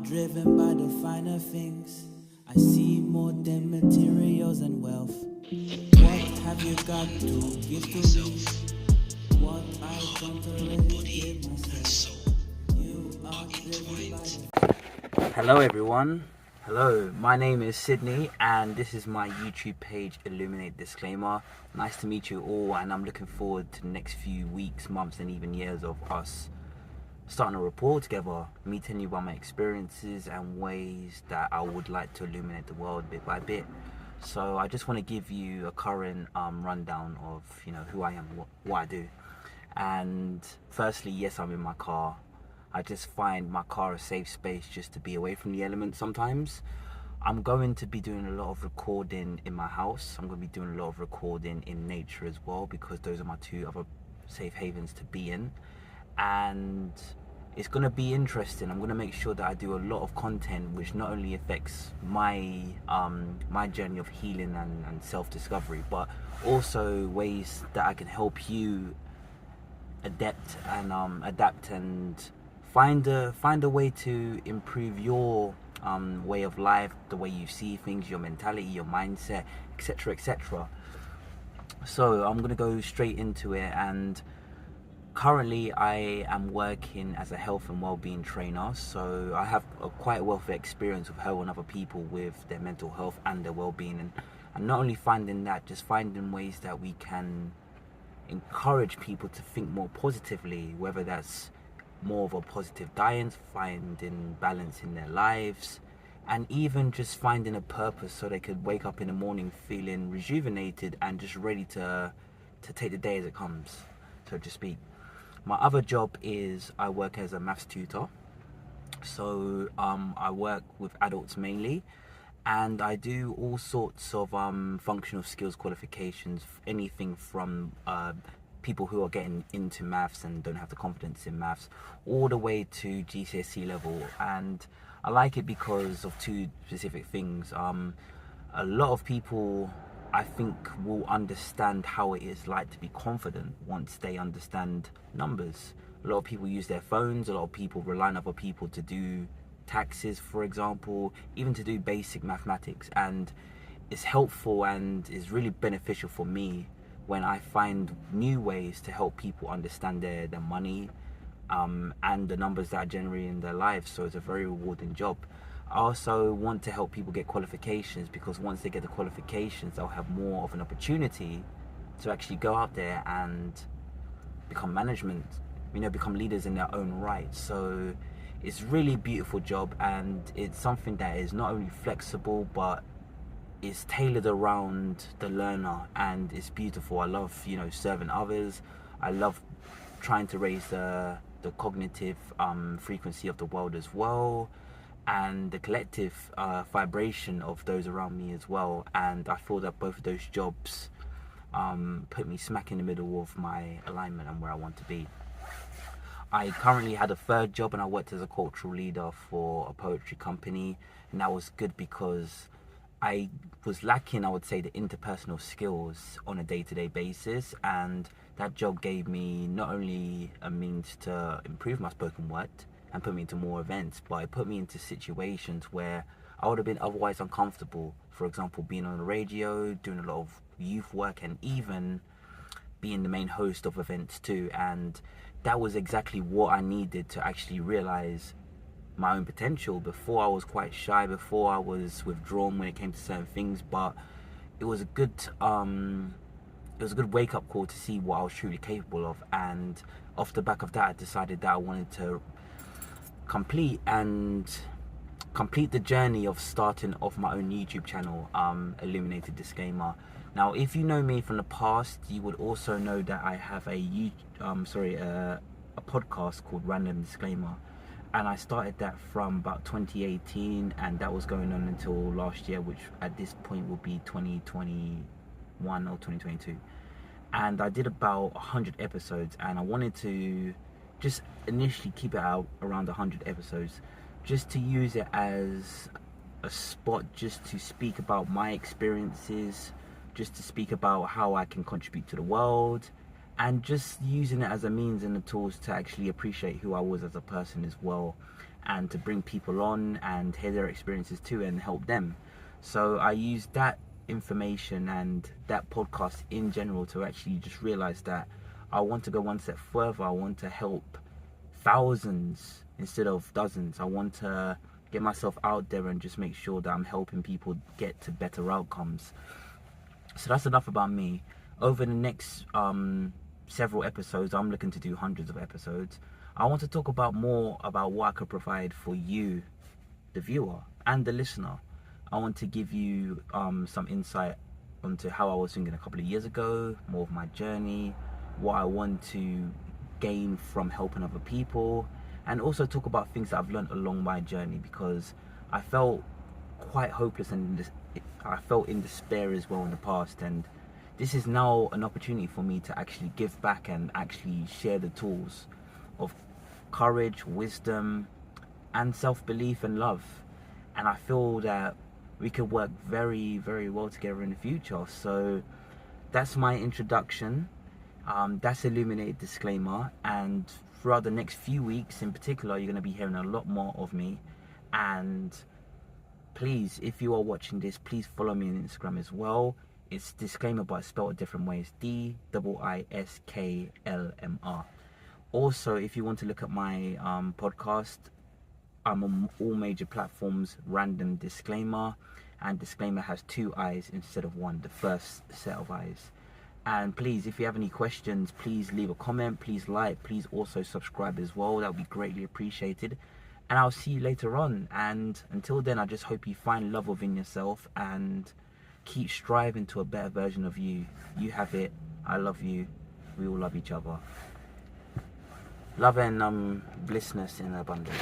driven by the finer things. I see more than materials and wealth. What have you got to give to me? What I don't already give myself. You are driven by the... Hello everyone. Hello, my name is Sydney and this is my YouTube page, Illuminate DiiSCLAIMER. Nice to meet you all, and I'm looking forward to the next few weeks, months and even years of us starting a rapport together, me telling you about my experiences and ways that I would like to illuminate the world bit by bit. So I just want to give you a current rundown of who I am, what I do. And firstly, yes, I'm in my car. I just find my car a safe space just to be away from the elements sometimes. I'm going to be doing a lot of recording in my house. I'm going to be doing a lot of recording in nature as well, because those are my two other safe havens to be in. And it's going to be interesting. I'm going to make sure that I do a lot of content which not only affects my my journey of healing and self-discovery, but also ways that I can help you adapt and find a way to improve your way of life, the way you see things, your mentality, your mindset, etc, etc. So I'm going to go straight into it. And currently I am working as a health and well-being trainer, so I have quite a wealth of experience of helping other people with their mental health and their well-being, and not only finding that, just finding ways that we can encourage people to think more positively, whether that's more of a positive diet, finding balance in their lives, and even just finding a purpose so they could wake up in the morning feeling rejuvenated and just ready to take the day as it comes, so to speak. My other job is I work as a maths tutor. So I work with adults mainly, and I do all sorts of functional skills qualifications, anything from people who are getting into maths and don't have the confidence in maths, all the way to GCSE level. And I like it because of two specific things. A lot of people, I think, will understand how it is like to be confident once they understand numbers. A lot of people use their phones, a lot of people rely on other people to do taxes, for example, even to do basic mathematics, and it's helpful and is really beneficial for me when I find new ways to help people understand their money and the numbers that are generated in their lives. So it's a very rewarding job. I also want to help people get qualifications, because once they get the qualifications, they'll have more of an opportunity to actually go out there and become become leaders in their own right. So it's really a beautiful job, and it's something that is not only flexible, but it's tailored around the learner, and it's beautiful. I love, serving others. I love trying to raise the cognitive frequency of the world as well, and the collective vibration of those around me as well. And I feel that both of those jobs put me smack in the middle of my alignment and where I want to be. I currently had a third job, and I worked as a cultural leader for a poetry company, and that was good because I was lacking, I would say, the interpersonal skills on a day-to-day basis, and that job gave me not only a means to improve my spoken word and put me into more events, but it put me into situations where I would have been otherwise uncomfortable. For example, being on the radio, doing a lot of youth work, and even being the main host of events too. And that was exactly what I needed to actually realize my own potential. Before, I was quite shy, before I was withdrawn when it came to certain things, but it was a good wake-up call to see what I was truly capable of. And off the back of that, I decided that I wanted to complete the journey of starting off my own YouTube channel, Illuminated DiiSCLAIMER. Now, if you know me from the past, you would also know that I have a podcast called Random Disclaimer, and I started that from about 2018, and that was going on until last year, which at this point will be 2021 or 2022. And I did about 100 episodes, and I wanted to just initially keep it out around 100 episodes, just to use it as a spot just to speak about my experiences, just to speak about how I can contribute to the world, and just using it as a means and the tools to actually appreciate who I was as a person as well. and to bring people on and hear their experiences too and help them. So I use that information and that podcast in general to actually just realize that I want to go one step further. I want to help thousands instead of dozens. I want to get myself out there and just make sure that I'm helping people get to better outcomes. So that's enough about me. Over the next several episodes, I'm looking to do hundreds of episodes. I want to talk about more about what I could provide for you, the viewer and the listener. I want to give you some insight onto how I was thinking a couple of years ago, more of my journey, what I want to gain from helping other people, and also talk about things that I've learned along my journey, because I felt quite hopeless and I felt in despair as well in the past, and this is now an opportunity for me to actually give back and actually share the tools of courage, wisdom, and self-belief and love. And I feel that we could work very, very well together in the future. So that's my introduction. That's Illuminated Disclaimer. And throughout the next few weeks in particular, you're going to be hearing a lot more of me. And please, if you are watching this, please follow me on Instagram as well. It's Disclaimer, but it's spelled a different way. It's DiiSCLMR. Also, if you want to look at my podcast, I'm on all major platforms, Random Disclaimer, and Disclaimer has 2 eyes instead of 1, the first set of eyes. And please, if you have any questions, please leave a comment, please like, please also subscribe as well. That would be greatly appreciated. And I'll see you later on. And until then, I just hope you find love within yourself and keep striving to a better version of you. You have it. I love you. We all love each other. Love and blissness in abundance.